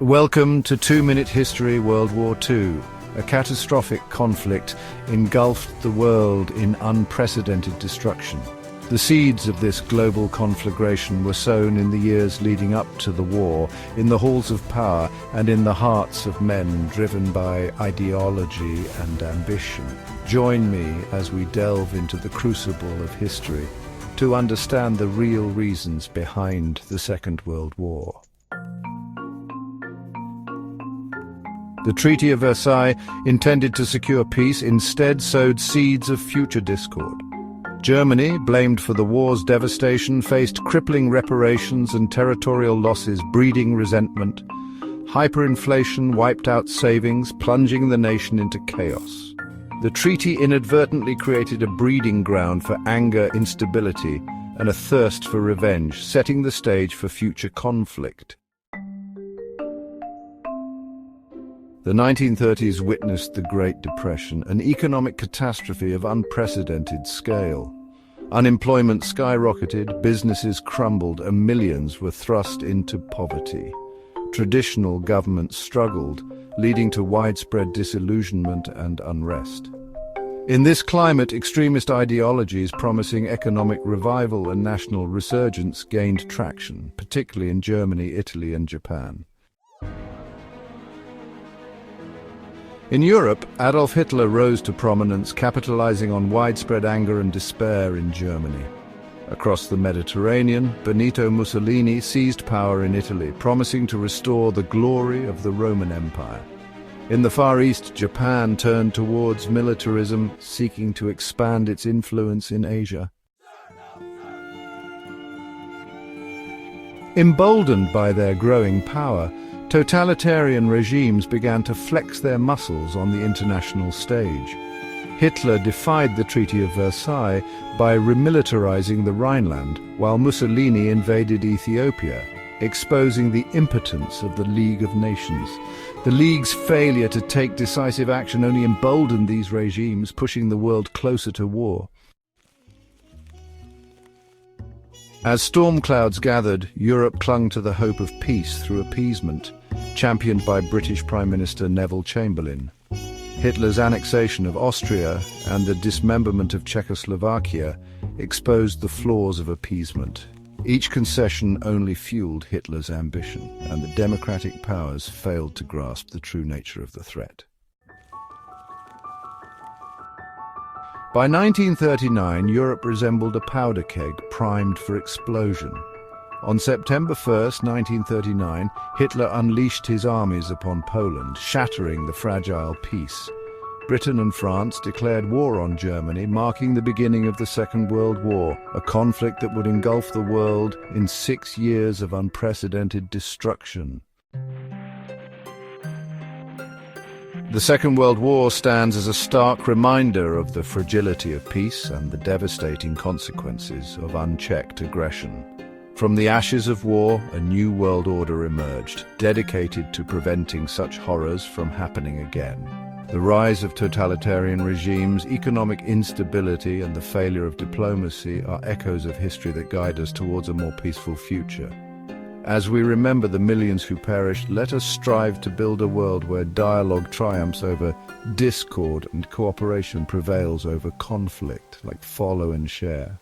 Welcome to 2-Minute History. World War II. A catastrophic conflict engulfed the world in unprecedented destruction. The seeds of this global conflagration were sown in the years leading up to the war, in the halls of power and in the hearts of men driven by ideology and ambition. Join me as we delve into the crucible of history to understand the real reasons behind the Second World War. The Treaty of Versailles, intended to secure peace, instead sowed seeds of future discord. Germany, blamed for the war's devastation, faced crippling reparations and territorial losses, breeding resentment. Hyperinflation wiped out savings, plunging the nation into chaos. The treaty inadvertently created a breeding ground for anger, instability, and a thirst for revenge, setting the stage for future conflict. The 1930s witnessed the Great Depression, an economic catastrophe of unprecedented scale. Unemployment skyrocketed, businesses crumbled, and millions were thrust into poverty. Traditional governments struggled, leading to widespread disillusionment and unrest. In this climate, extremist ideologies promising economic revival and national resurgence gained traction, particularly in Germany, Italy, and Japan. In Europe, Adolf Hitler rose to prominence, capitalizing on widespread anger and despair in Germany. Across the Mediterranean, Benito Mussolini seized power in Italy, promising to restore the glory of the Roman Empire. In the Far East, Japan turned towards militarism, seeking to expand its influence in Asia. Emboldened by their growing power, totalitarian regimes began to flex their muscles on the international stage. Hitler defied the Treaty of Versailles by remilitarizing the Rhineland, while Mussolini invaded Ethiopia, exposing the impotence of the League of Nations. The League's failure to take decisive action only emboldened these regimes, pushing the world closer to war. As storm clouds gathered, Europe clung to the hope of peace through appeasement, championed by British Prime Minister Neville Chamberlain. Hitler's annexation of Austria and the dismemberment of Czechoslovakia exposed the flaws of appeasement. Each concession only fueled Hitler's ambition, and the democratic powers failed to grasp the true nature of the threat. By 1939, Europe resembled a powder keg primed for explosion. On September 1, 1939, Hitler unleashed his armies upon Poland, shattering the fragile peace. Britain and France declared war on Germany, marking the beginning of the Second World War, a conflict that would engulf the world in 6 years of unprecedented destruction. The Second World War stands as a stark reminder of the fragility of peace and the devastating consequences of unchecked aggression. From the ashes of war, a new world order emerged, dedicated to preventing such horrors from happening again. The rise of totalitarian regimes, economic instability, and the failure of diplomacy are echoes of history that guide us towards a more peaceful future. As we remember the millions who perished, let us strive to build a world where dialogue triumphs over discord and cooperation prevails over conflict, like follow and share.